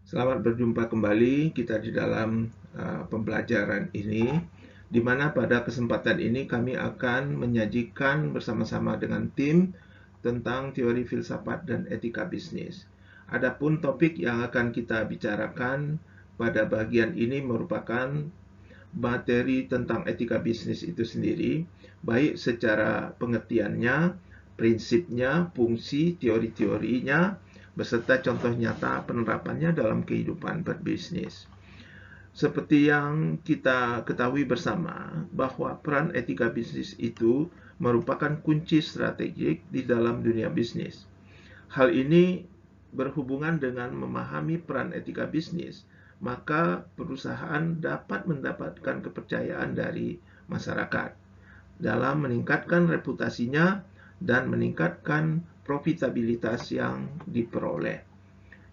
Selamat berjumpa kembali kita di dalam pembelajaran ini, di mana pada kesempatan ini kami akan menyajikan bersama-sama dengan tim tentang teori filsafat dan etika bisnis. Adapun topik yang akan kita bicarakan pada bagian ini merupakan materi tentang etika bisnis itu sendiri, baik secara pengertiannya, prinsipnya, fungsi, teori-teorinya, beserta contoh nyata penerapannya dalam kehidupan berbisnis. Seperti yang kita ketahui bersama, bahwa peran etika bisnis itu merupakan kunci strategik di dalam dunia bisnis. Hal ini berhubungan dengan memahami peran etika bisnis, maka perusahaan dapat mendapatkan kepercayaan dari masyarakat dalam meningkatkan reputasinya dan meningkatkan profitabilitas yang diperoleh.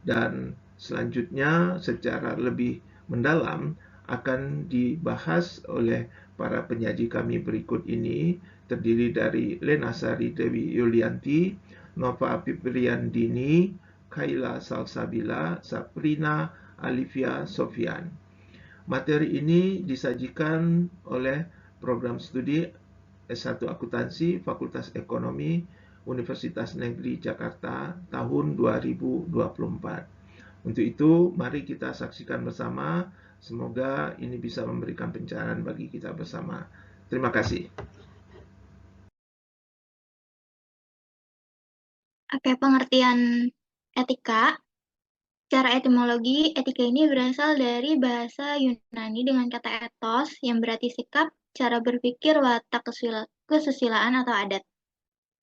Dan selanjutnya secara lebih mendalam akan dibahas oleh para penyaji kami berikut ini, terdiri dari Lena Sari Dewi Yulianti, Nova Pipriandini, Kaila Salsabila, Saprina Alivia Sofian. Materi ini disajikan oleh program studi S1 Akuntansi Fakultas Ekonomi Universitas Negeri Jakarta tahun 2024. Untuk itu, mari kita saksikan bersama. Semoga ini bisa memberikan pencerahan bagi kita bersama. Terima kasih. Oke, pengertian etika. Secara etimologi, etika ini berasal dari bahasa Yunani dengan kata ethos yang berarti sikap, cara berpikir, watak kesusilaan atau adat.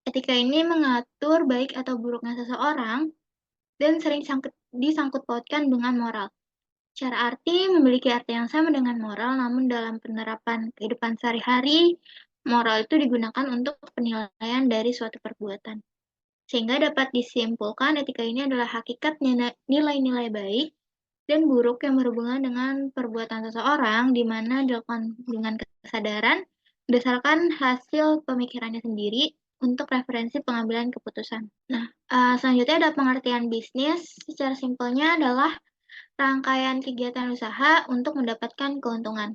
Etika ini mengatur baik atau buruknya seseorang dan sering disangkut pautkan dengan moral. Secara arti memiliki arti yang sama dengan moral, namun dalam penerapan kehidupan sehari-hari, moral itu digunakan untuk penilaian dari suatu perbuatan. Sehingga dapat disimpulkan etika ini adalah hakikat nilai-nilai baik dan buruk yang berhubungan dengan perbuatan seseorang, di mana dilakukan dengan kesadaran berdasarkan hasil pemikirannya sendiri untuk referensi pengambilan keputusan. Nah, selanjutnya ada pengertian bisnis. Secara simpelnya adalah rangkaian kegiatan usaha untuk mendapatkan keuntungan.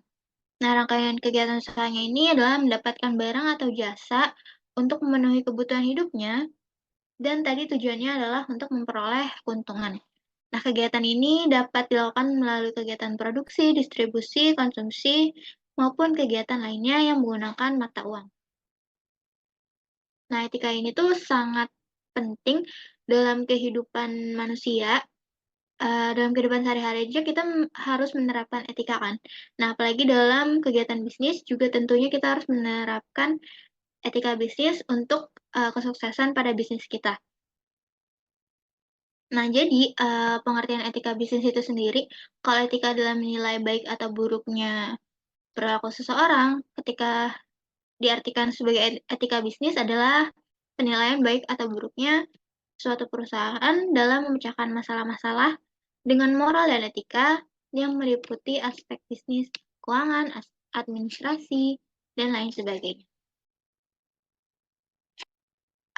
Nah, rangkaian kegiatan usahanya ini adalah mendapatkan barang atau jasa untuk memenuhi kebutuhan hidupnya, dan tadi tujuannya adalah untuk memperoleh keuntungan. Nah, kegiatan ini dapat dilakukan melalui kegiatan produksi, distribusi, konsumsi, maupun kegiatan lainnya yang menggunakan mata uang. Nah, etika ini tuh sangat penting dalam kehidupan manusia. Dalam kehidupan sehari-hari aja kita harus menerapkan etika kan. Nah, apalagi dalam kegiatan bisnis juga tentunya kita harus menerapkan etika bisnis untuk kesuksesan pada bisnis kita. Nah, jadi pengertian etika bisnis itu sendiri, kalau etika adalah menilai baik atau buruknya perilaku seseorang, ketika diartikan sebagai etika bisnis adalah penilaian baik atau buruknya suatu perusahaan dalam memecahkan masalah-masalah dengan moral dan etika yang meliputi aspek bisnis, keuangan, administrasi, dan lain sebagainya.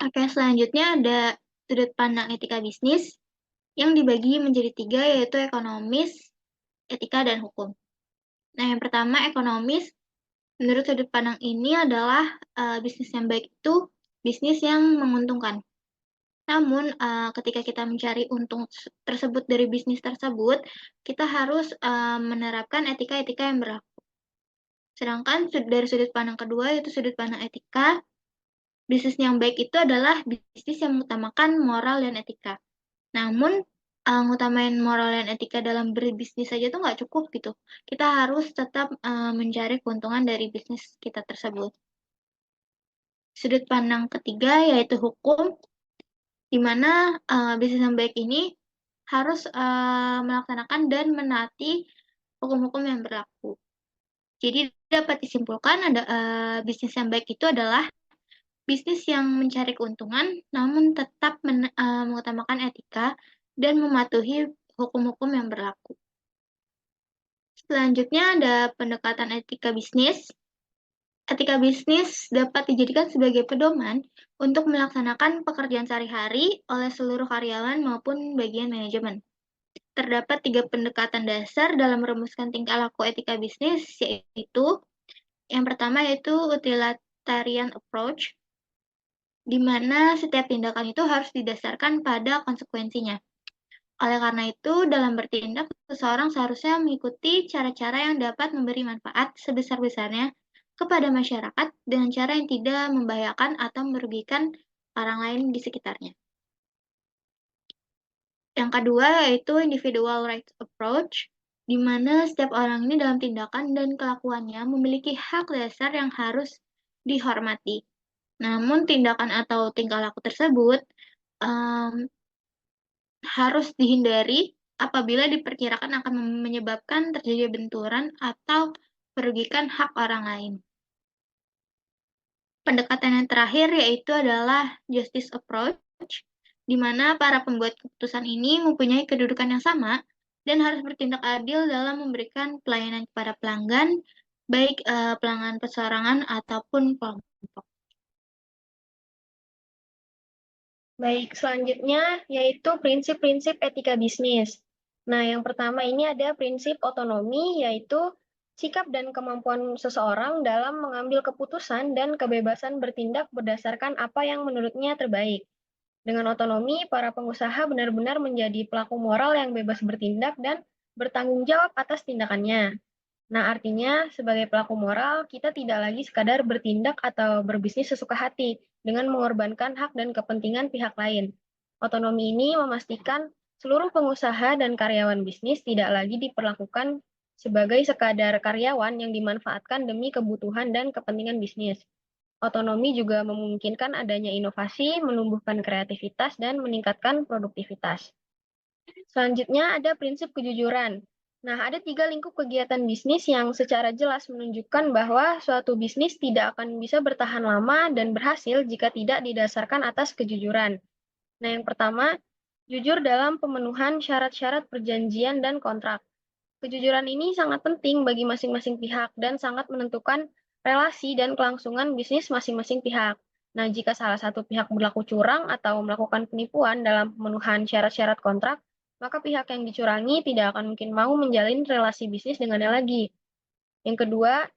Oke, selanjutnya ada sudut pandang etika bisnis yang dibagi menjadi 3, yaitu ekonomis, etika, dan hukum. Nah, yang pertama ekonomis, menurut sudut pandang ini adalah bisnis yang baik itu bisnis yang menguntungkan. Namun, ketika kita mencari untung tersebut dari bisnis tersebut, kita harus menerapkan etika-etika yang berlaku. Sedangkan dari sudut pandang kedua, yaitu sudut pandang etika, bisnis yang baik itu adalah bisnis yang mengutamakan moral dan etika. Namun, ngutamain moral dan etika dalam berbisnis saja tuh nggak cukup gitu. Kita harus tetap mencari keuntungan dari bisnis kita tersebut. Sudut pandang ketiga yaitu hukum, di mana bisnis yang baik ini harus melaksanakan dan menaati hukum-hukum yang berlaku. Jadi dapat disimpulkan ada bisnis yang baik itu adalah bisnis yang mencari keuntungan, namun tetap mengutamakan etika dan mematuhi hukum-hukum yang berlaku. Selanjutnya ada pendekatan etika bisnis. Etika bisnis dapat dijadikan sebagai pedoman untuk melaksanakan pekerjaan sehari-hari oleh seluruh karyawan maupun bagian manajemen. terdapat 3 pendekatan dasar dalam merumuskan tingkah laku etika bisnis, yaitu yang pertama yaitu utilitarian approach, di mana setiap tindakan itu harus didasarkan pada konsekuensinya. Oleh karena itu, dalam bertindak, seseorang seharusnya mengikuti cara-cara yang dapat memberi manfaat sebesar-besarnya kepada masyarakat dengan cara yang tidak membahayakan atau merugikan orang lain di sekitarnya. Yang kedua yaitu individual rights approach, di mana setiap orang ini dalam tindakan dan kelakuannya memiliki hak dasar yang harus dihormati. Namun tindakan atau tingkah laku tersebut harus dihindari apabila diperkirakan akan menyebabkan terjadi benturan atau merugikan hak orang lain. Pendekatan yang terakhir yaitu adalah justice approach, di mana para pembuat keputusan ini mempunyai kedudukan yang sama dan harus bertindak adil dalam memberikan pelayanan kepada pelanggan, baik pelanggan perseorangan ataupun kelompok. Baik, selanjutnya yaitu prinsip-prinsip etika bisnis. Nah, yang pertama ini ada prinsip otonomi, yaitu sikap dan kemampuan seseorang dalam mengambil keputusan dan kebebasan bertindak berdasarkan apa yang menurutnya terbaik. Dengan otonomi, para pengusaha benar-benar menjadi pelaku moral yang bebas bertindak dan bertanggung jawab atas tindakannya. Nah, artinya sebagai pelaku moral, kita tidak lagi sekadar bertindak atau berbisnis sesuka hati dengan mengorbankan hak dan kepentingan pihak lain. Otonomi ini memastikan seluruh pengusaha dan karyawan bisnis tidak lagi diperlakukan sebagai sekadar karyawan yang dimanfaatkan demi kebutuhan dan kepentingan bisnis. Otonomi juga memungkinkan adanya inovasi, menumbuhkan kreativitas, dan meningkatkan produktivitas. Selanjutnya ada prinsip kejujuran. Nah, ada 3 lingkup kegiatan bisnis yang secara jelas menunjukkan bahwa suatu bisnis tidak akan bisa bertahan lama dan berhasil jika tidak didasarkan atas kejujuran. Nah, yang pertama, jujur dalam pemenuhan syarat-syarat perjanjian dan kontrak. Kejujuran ini sangat penting bagi masing-masing pihak dan sangat menentukan relasi dan kelangsungan bisnis masing-masing pihak. Nah, jika salah satu pihak berlaku curang atau melakukan penipuan dalam pemenuhan syarat-syarat kontrak, maka pihak yang dicurangi tidak akan mungkin mau menjalin relasi bisnis dengannya lagi. Yang kedua,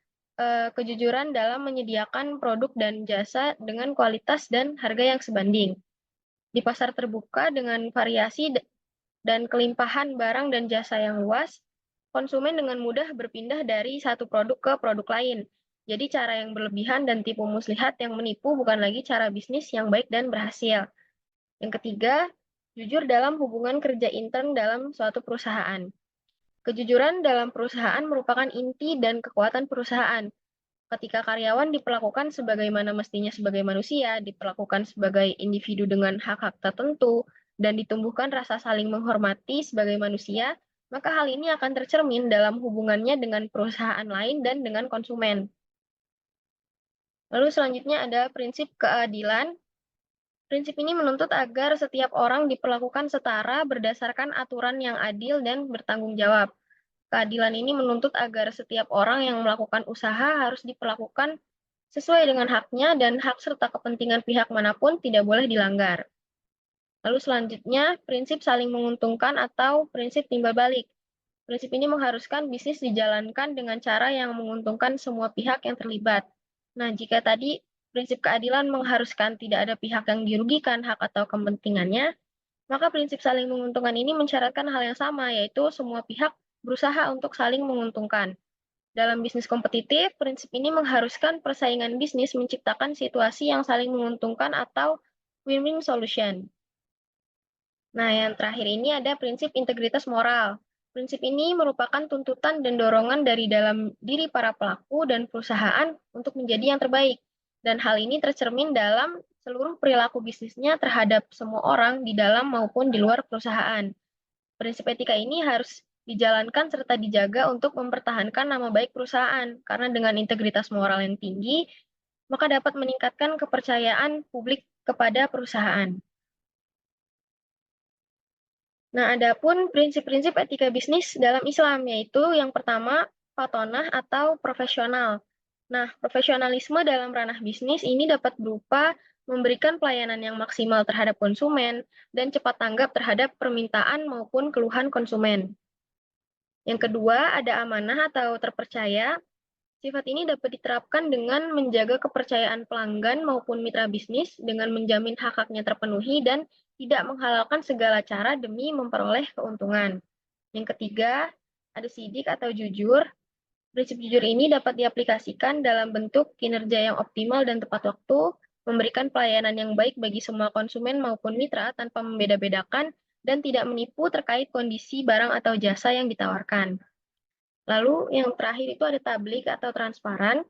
kejujuran dalam menyediakan produk dan jasa dengan kualitas dan harga yang sebanding. Di pasar terbuka dengan variasi dan kelimpahan barang dan jasa yang luas, konsumen dengan mudah berpindah dari satu produk ke produk lain. Jadi cara yang berlebihan dan tipu muslihat yang menipu bukan lagi cara bisnis yang baik dan berhasil. Yang ketiga, jujur dalam hubungan kerja intern dalam suatu perusahaan. Kejujuran dalam perusahaan merupakan inti dan kekuatan perusahaan. Ketika karyawan diperlakukan sebagaimana mestinya sebagai manusia, diperlakukan sebagai individu dengan hak-hak tertentu, dan ditumbuhkan rasa saling menghormati sebagai manusia, maka hal ini akan tercermin dalam hubungannya dengan perusahaan lain dan dengan konsumen. Lalu selanjutnya ada prinsip keadilan. Prinsip ini menuntut agar setiap orang diperlakukan setara berdasarkan aturan yang adil dan bertanggung jawab. Keadilan ini menuntut agar setiap orang yang melakukan usaha harus diperlakukan sesuai dengan haknya dan hak serta kepentingan pihak manapun tidak boleh dilanggar. Lalu selanjutnya, prinsip saling menguntungkan atau prinsip timbal balik. Prinsip ini mengharuskan bisnis dijalankan dengan cara yang menguntungkan semua pihak yang terlibat. Nah, jika tadi prinsip keadilan mengharuskan tidak ada pihak yang dirugikan hak atau kepentingannya, maka prinsip saling menguntungkan ini mensyaratkan hal yang sama, yaitu semua pihak berusaha untuk saling menguntungkan. Dalam bisnis kompetitif, prinsip ini mengharuskan persaingan bisnis menciptakan situasi yang saling menguntungkan atau win-win solution. Nah, yang terakhir ini ada prinsip integritas moral. Prinsip ini merupakan tuntutan dan dorongan dari dalam diri para pelaku dan perusahaan untuk menjadi yang terbaik. Dan hal ini tercermin dalam seluruh perilaku bisnisnya terhadap semua orang di dalam maupun di luar perusahaan. Prinsip etika ini harus dijalankan serta dijaga untuk mempertahankan nama baik perusahaan, karena dengan integritas moral yang tinggi, maka dapat meningkatkan kepercayaan publik kepada perusahaan. Nah, adapun prinsip-prinsip etika bisnis dalam Islam, yaitu yang pertama, fatonah atau profesional. Nah, profesionalisme dalam ranah bisnis ini dapat berupa memberikan pelayanan yang maksimal terhadap konsumen, dan cepat tanggap terhadap permintaan maupun keluhan konsumen. Yang kedua, ada amanah atau terpercaya. Sifat ini dapat diterapkan dengan menjaga kepercayaan pelanggan maupun mitra bisnis dengan menjamin hak-haknya terpenuhi dan tidak menghalalkan segala cara demi memperoleh keuntungan. Yang ketiga, ada sidik atau jujur. Prinsip jujur ini dapat diaplikasikan dalam bentuk kinerja yang optimal dan tepat waktu, memberikan pelayanan yang baik bagi semua konsumen maupun mitra tanpa membeda-bedakan, dan tidak menipu terkait kondisi barang atau jasa yang ditawarkan. Lalu yang terakhir itu ada tablik atau transparan.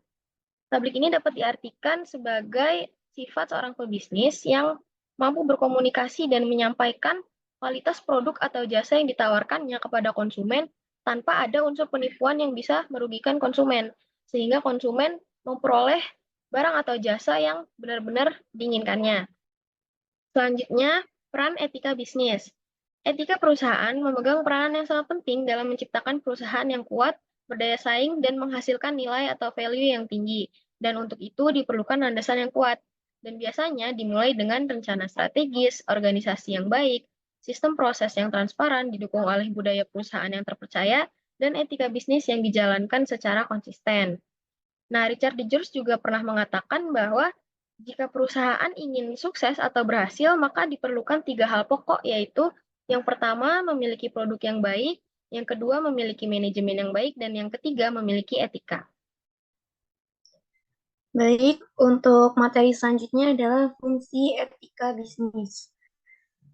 Tablik ini dapat diartikan sebagai sifat seorang pebisnis yang mampu berkomunikasi dan menyampaikan kualitas produk atau jasa yang ditawarkannya kepada konsumen tanpa ada unsur penipuan yang bisa merugikan konsumen, sehingga konsumen memperoleh barang atau jasa yang benar-benar diinginkannya. Selanjutnya, peran etika bisnis. Etika perusahaan memegang peranan yang sangat penting dalam menciptakan perusahaan yang kuat, berdaya saing, dan menghasilkan nilai atau value yang tinggi. Dan untuk itu diperlukan landasan yang kuat. Dan biasanya dimulai dengan rencana strategis, organisasi yang baik, sistem proses yang transparan didukung oleh budaya perusahaan yang terpercaya, dan etika bisnis yang dijalankan secara konsisten. Nah, Richard D. George juga pernah mengatakan bahwa jika perusahaan ingin sukses atau berhasil, maka diperlukan 3 hal pokok, yaitu yang pertama, memiliki produk yang baik, yang kedua, memiliki manajemen yang baik, dan yang ketiga, memiliki etika. Baik, untuk materi selanjutnya adalah fungsi etika bisnis.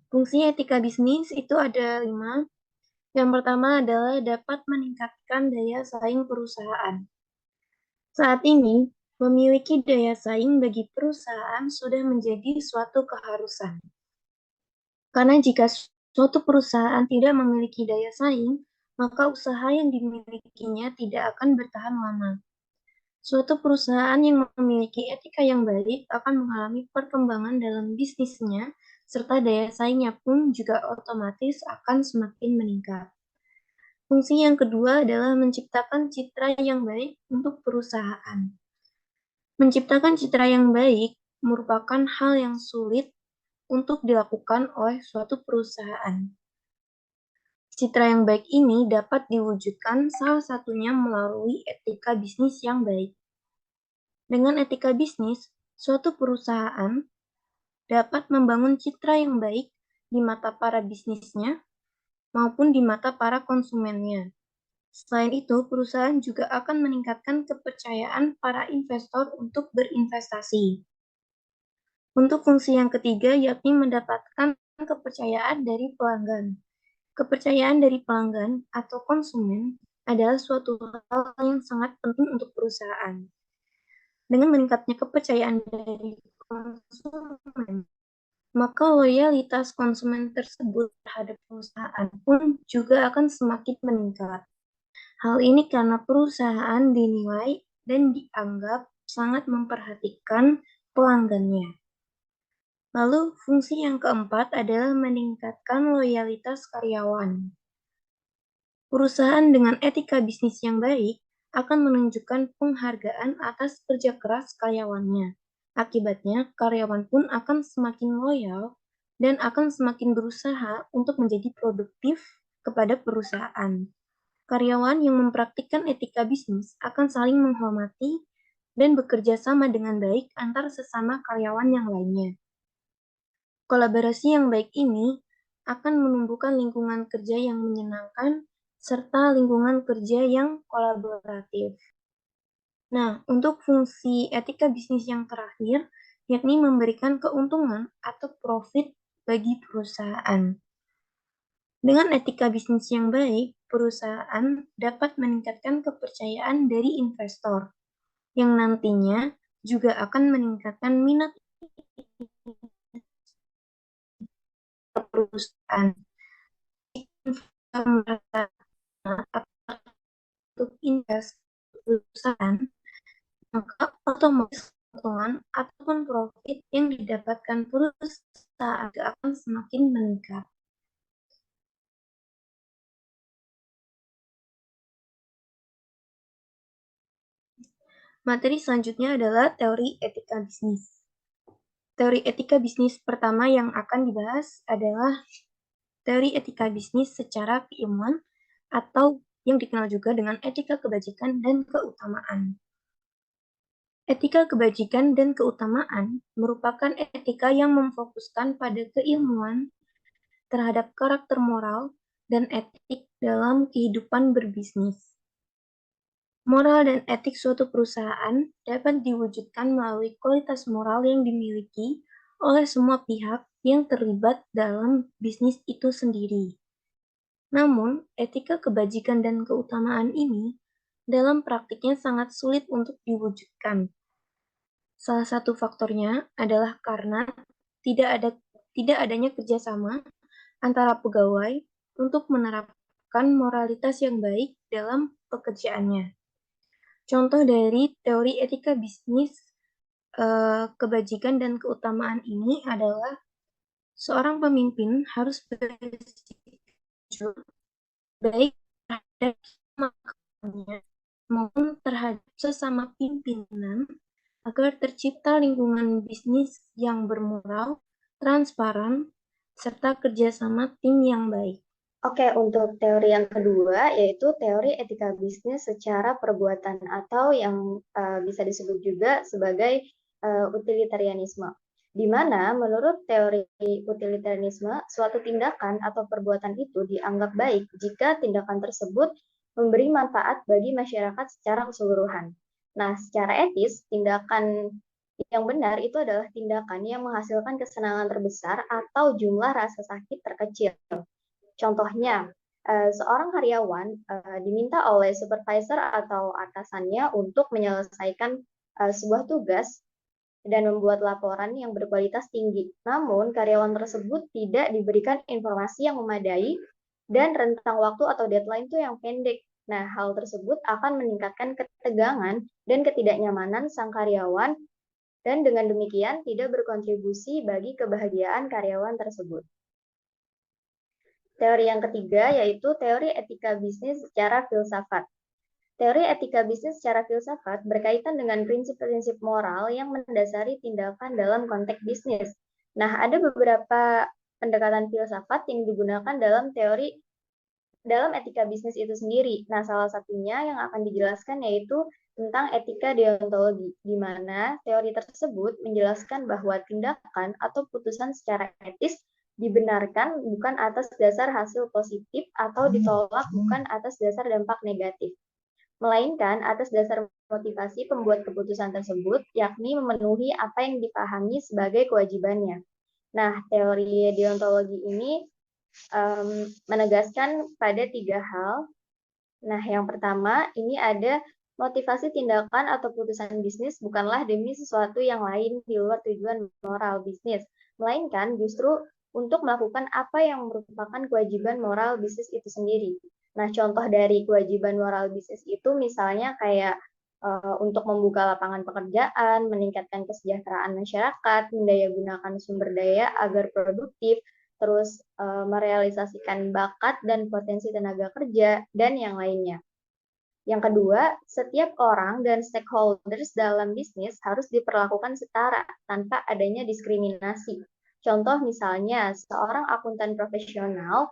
Fungsi etika bisnis itu ada 5. Yang pertama adalah dapat meningkatkan daya saing perusahaan. Saat ini, memiliki daya saing bagi perusahaan sudah menjadi suatu keharusan. Karena jika suatu perusahaan tidak memiliki daya saing, maka usaha yang dimilikinya tidak akan bertahan lama. Suatu perusahaan yang memiliki etika yang baik akan mengalami perkembangan dalam bisnisnya, serta daya saingnya pun juga otomatis akan semakin meningkat. Fungsi yang kedua adalah menciptakan citra yang baik untuk perusahaan. Menciptakan citra yang baik merupakan hal yang sulit untuk dilakukan oleh suatu perusahaan. Citra yang baik ini dapat diwujudkan salah satunya melalui etika bisnis yang baik. Dengan etika bisnis, suatu perusahaan dapat membangun citra yang baik di mata para bisnisnya maupun di mata para konsumennya. Selain itu, perusahaan juga akan meningkatkan kepercayaan para investor untuk berinvestasi. Untuk fungsi yang ketiga, yakni mendapatkan kepercayaan dari pelanggan. Kepercayaan dari pelanggan atau konsumen adalah suatu hal yang sangat penting untuk perusahaan. Dengan meningkatnya kepercayaan dari konsumen, maka loyalitas konsumen tersebut terhadap perusahaan pun juga akan semakin meningkat. Hal ini karena perusahaan dinilai dan dianggap sangat memperhatikan pelanggannya. Lalu, fungsi yang keempat adalah meningkatkan loyalitas karyawan. Perusahaan dengan etika bisnis yang baik akan menunjukkan penghargaan atas kerja keras karyawannya. Akibatnya, karyawan pun akan semakin loyal dan akan semakin berusaha untuk menjadi produktif kepada perusahaan. Karyawan yang mempraktikkan etika bisnis akan saling menghormati dan bekerja sama dengan baik antar sesama karyawan yang lainnya. Kolaborasi yang baik ini akan menumbuhkan lingkungan kerja yang menyenangkan serta lingkungan kerja yang kolaboratif. Nah, untuk fungsi etika bisnis yang terakhir, yakni memberikan keuntungan atau profit bagi perusahaan. Dengan etika bisnis yang baik, perusahaan dapat meningkatkan kepercayaan dari investor, yang nantinya juga akan meningkatkan minat perusahaan. Untuk invest perusahaan, maka otomatis keuntungan ataupun profit yang didapatkan perusahaan akan semakin meningkat. Materi selanjutnya adalah teori etika bisnis. teori etika bisnis pertama yang akan dibahas adalah teori etika bisnis secara keilmuan atau yang dikenal juga dengan etika kebajikan dan keutamaan. Etika kebajikan dan keutamaan merupakan etika yang memfokuskan pada keilmuan terhadap karakter moral dan etik dalam kehidupan berbisnis. Moral dan etik suatu perusahaan dapat diwujudkan melalui kualitas moral yang dimiliki oleh semua pihak yang terlibat dalam bisnis itu sendiri. Namun, etika kebajikan dan keutamaan ini dalam praktiknya sangat sulit untuk diwujudkan. Salah satu faktornya adalah karena tidak adanya kerjasama antara pegawai untuk menerapkan moralitas yang baik dalam pekerjaannya. Contoh dari teori etika bisnis kebajikan dan keutamaan ini adalah seorang pemimpin harus bersikap baik terhadap makamnya maupun terhadap sesama pimpinan agar tercipta lingkungan bisnis yang bermoral, transparan, serta kerjasama tim yang baik. Oke, untuk teori yang kedua yaitu teori etika bisnis secara perbuatan atau yang bisa disebut juga sebagai utilitarianisme. Di mana menurut teori utilitarianisme, suatu tindakan atau perbuatan itu dianggap baik jika tindakan tersebut memberi manfaat bagi masyarakat secara keseluruhan. Nah, secara etis, tindakan yang benar itu adalah tindakan yang menghasilkan kesenangan terbesar atau jumlah rasa sakit terkecil. Contohnya, seorang karyawan diminta oleh supervisor atau atasannya untuk menyelesaikan sebuah tugas dan membuat laporan yang berkualitas tinggi. Namun, karyawan tersebut tidak diberikan informasi yang memadai dan rentang waktu atau deadline itu yang pendek. Nah, hal tersebut akan meningkatkan ketegangan dan ketidaknyamanan sang karyawan dan dengan demikian tidak berkontribusi bagi kebahagiaan karyawan tersebut. Teori yang ketiga yaitu teori etika bisnis secara filsafat. Teori etika bisnis secara filsafat berkaitan dengan prinsip-prinsip moral yang mendasari tindakan dalam konteks bisnis. Nah, ada beberapa pendekatan filsafat yang digunakan dalam etika bisnis itu sendiri. Nah, salah satunya yang akan dijelaskan yaitu tentang etika deontologi, di mana teori tersebut menjelaskan bahwa tindakan atau putusan secara etis dibenarkan bukan atas dasar hasil positif atau ditolak bukan atas dasar dampak negatif, melainkan atas dasar motivasi pembuat keputusan tersebut, yakni memenuhi apa yang dipahami sebagai kewajibannya. Nah, teori deontologi ini menegaskan pada 3 hal. Nah, yang pertama, ini ada motivasi tindakan atau putusan bisnis bukanlah demi sesuatu yang lain di luar tujuan moral bisnis, melainkan justru untuk melakukan apa yang merupakan kewajiban moral bisnis itu sendiri. Nah, contoh dari kewajiban moral bisnis itu misalnya kayak untuk membuka lapangan pekerjaan, meningkatkan kesejahteraan masyarakat, mendayagunakan sumber daya agar produktif, terus merealisasikan bakat dan potensi tenaga kerja, dan yang lainnya. Yang kedua, setiap orang dan stakeholders dalam bisnis harus diperlakukan setara tanpa adanya diskriminasi. Contoh misalnya, seorang akuntan profesional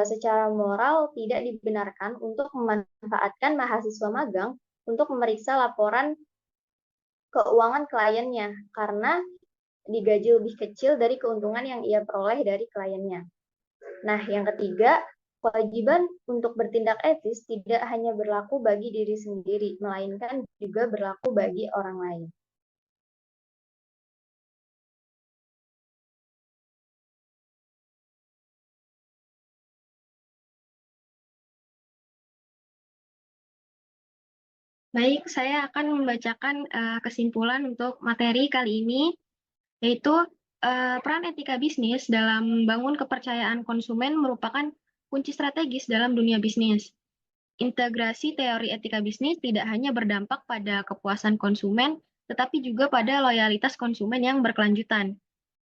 secara moral tidak dibenarkan untuk memanfaatkan mahasiswa magang untuk memeriksa laporan keuangan kliennya karena digaji lebih kecil dari keuntungan yang ia peroleh dari kliennya. Nah, yang ketiga, kewajiban untuk bertindak etis tidak hanya berlaku bagi diri sendiri, melainkan juga berlaku bagi orang lain. Baik, saya akan membacakan kesimpulan untuk materi kali ini, yaitu peran etika bisnis dalam membangun kepercayaan konsumen merupakan kunci strategis dalam dunia bisnis. Integrasi teori etika bisnis tidak hanya berdampak pada kepuasan konsumen, tetapi juga pada loyalitas konsumen yang berkelanjutan.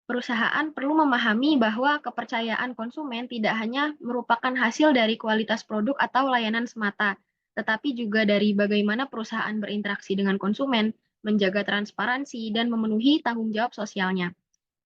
Perusahaan perlu memahami bahwa kepercayaan konsumen tidak hanya merupakan hasil dari kualitas produk atau layanan semata, tetapi juga dari bagaimana perusahaan berinteraksi dengan konsumen menjaga transparansi, dan memenuhi tanggung jawab sosialnya.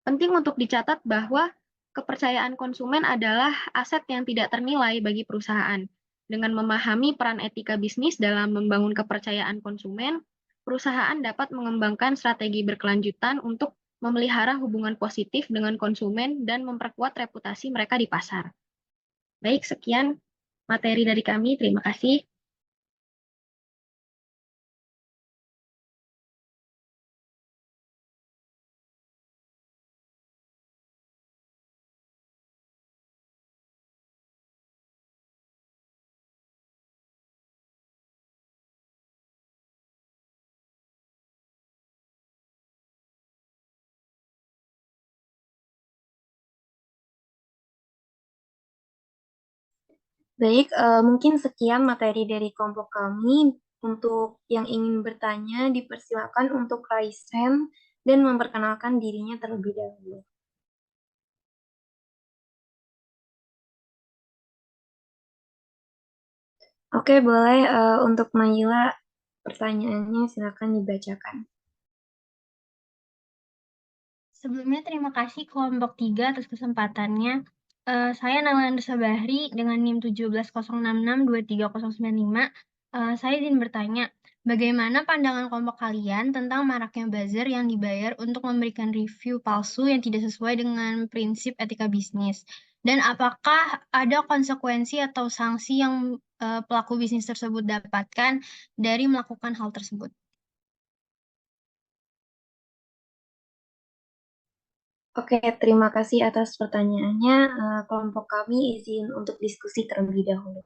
Penting untuk dicatat bahwa kepercayaan konsumen adalah aset yang tidak ternilai bagi perusahaan. Dengan memahami peran etika bisnis dalam membangun kepercayaan konsumen, perusahaan dapat mengembangkan strategi berkelanjutan untuk memelihara hubungan positif dengan konsumen dan memperkuat reputasi mereka di pasar. Baik, sekian materi dari kami. Terima kasih. Baik, mungkin sekian materi dari kelompok kami. Untuk yang ingin bertanya, dipersilakan untuk raise hand dan memperkenalkan dirinya terlebih dahulu. Oke, boleh untuk Naila, pertanyaannya silakan dibacakan. Sebelumnya terima kasih kelompok 3 atas kesempatannya. Saya Naila Sabahri dengan NIM 1706623095. Saya ingin bertanya, bagaimana pandangan kelompok kalian tentang maraknya buzzer yang dibayar untuk memberikan review palsu yang tidak sesuai dengan prinsip etika bisnis? Dan apakah ada konsekuensi atau sanksi yang pelaku bisnis tersebut dapatkan dari melakukan hal tersebut? Oke, terima kasih atas pertanyaannya. Kelompok kami izin untuk diskusi terlebih dahulu.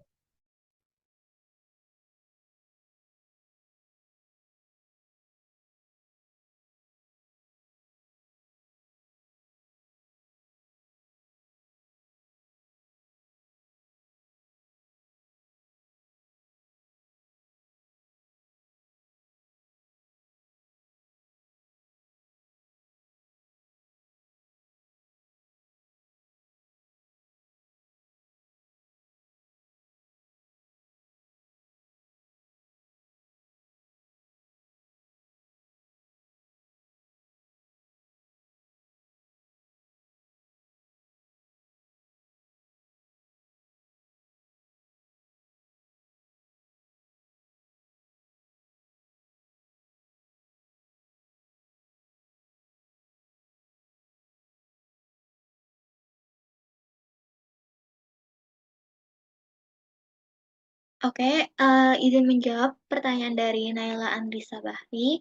Oke, izin menjawab pertanyaan dari Naila Andrisa Bahri.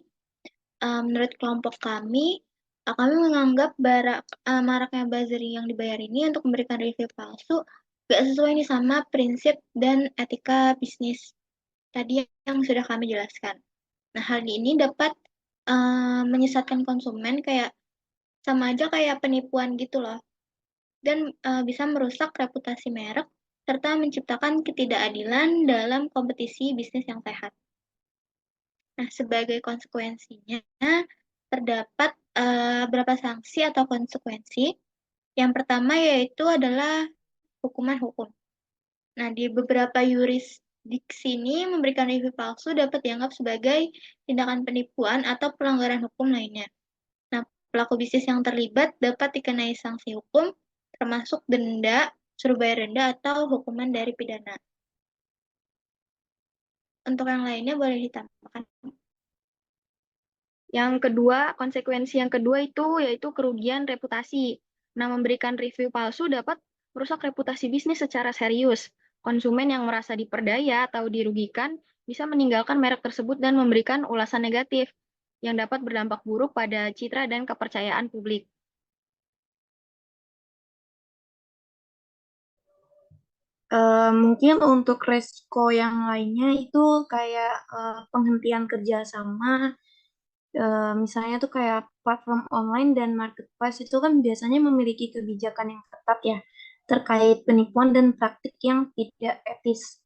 Menurut kelompok kami menganggap maraknya buzzer yang dibayar ini untuk memberikan review palsu gak sesuai nih sama prinsip dan etika bisnis tadi yang sudah kami jelaskan. Nah, hal ini dapat menyesatkan konsumen kayak sama aja kayak penipuan gitu loh. Dan bisa merusak reputasi merek serta menciptakan ketidakadilan dalam kompetisi bisnis yang sehat. Nah, sebagai konsekuensinya, terdapat beberapa sanksi atau konsekuensi. Yang pertama yaitu adalah hukuman hukum. Nah, di beberapa yurisdiksi ini memberikan review palsu dapat dianggap sebagai tindakan penipuan atau pelanggaran hukum lainnya. Nah, pelaku bisnis yang terlibat dapat dikenai sanksi hukum, termasuk denda, suruh bayar denda, atau hukuman dari pidana. Untuk yang lainnya boleh ditambahkan. Yang kedua, konsekuensi yang kedua itu yaitu kerugian reputasi. Nah, memberikan review palsu dapat merusak reputasi bisnis secara serius. Konsumen yang merasa diperdaya atau dirugikan bisa meninggalkan merek tersebut dan memberikan ulasan negatif yang dapat berdampak buruk pada citra dan kepercayaan publik. Mungkin untuk resiko yang lainnya itu kayak penghentian kerjasama. Misalnya tuh kayak platform online dan marketplace itu kan biasanya memiliki kebijakan yang ketat ya terkait penipuan dan praktik yang tidak etis.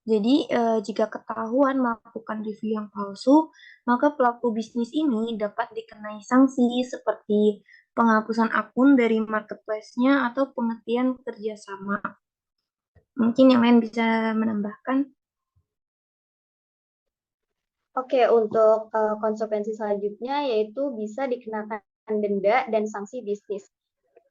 Jadi jika ketahuan melakukan review yang palsu, maka pelaku bisnis ini dapat dikenai sanksi seperti penghapusan akun dari marketplace-nya atau penghentian kerjasama. Mungkin yang lain bisa menambahkan. Oke, untuk konsekuensi selanjutnya yaitu bisa dikenakan denda dan sanksi bisnis.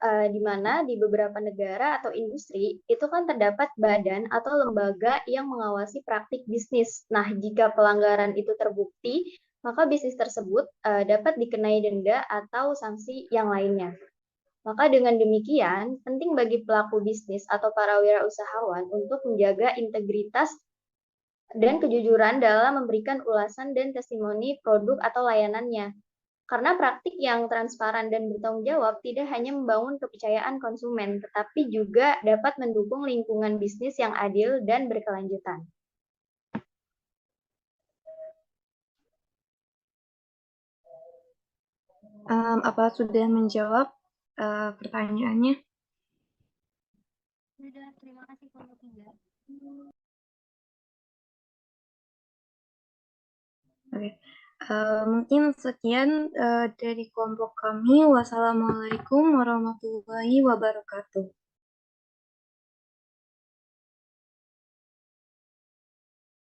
Di mana di beberapa negara atau industri itu kan terdapat badan atau lembaga yang mengawasi praktik bisnis. Nah, jika pelanggaran itu terbukti, maka bisnis tersebut dapat dikenai denda atau sanksi yang lainnya. Maka dengan demikian, penting bagi pelaku bisnis atau para wirausahawan untuk menjaga integritas dan kejujuran dalam memberikan ulasan dan testimoni produk atau layanannya. Karena praktik yang transparan dan bertanggung jawab tidak hanya membangun kepercayaan konsumen, tetapi juga dapat mendukung lingkungan bisnis yang adil dan berkelanjutan. Apa sudah menjawab pertanyaannya? Sudah, terima kasih kelompok 3. Oke. Mungkin sekian dari kelompok kami. Wassalamualaikum warahmatullahi wabarakatuh.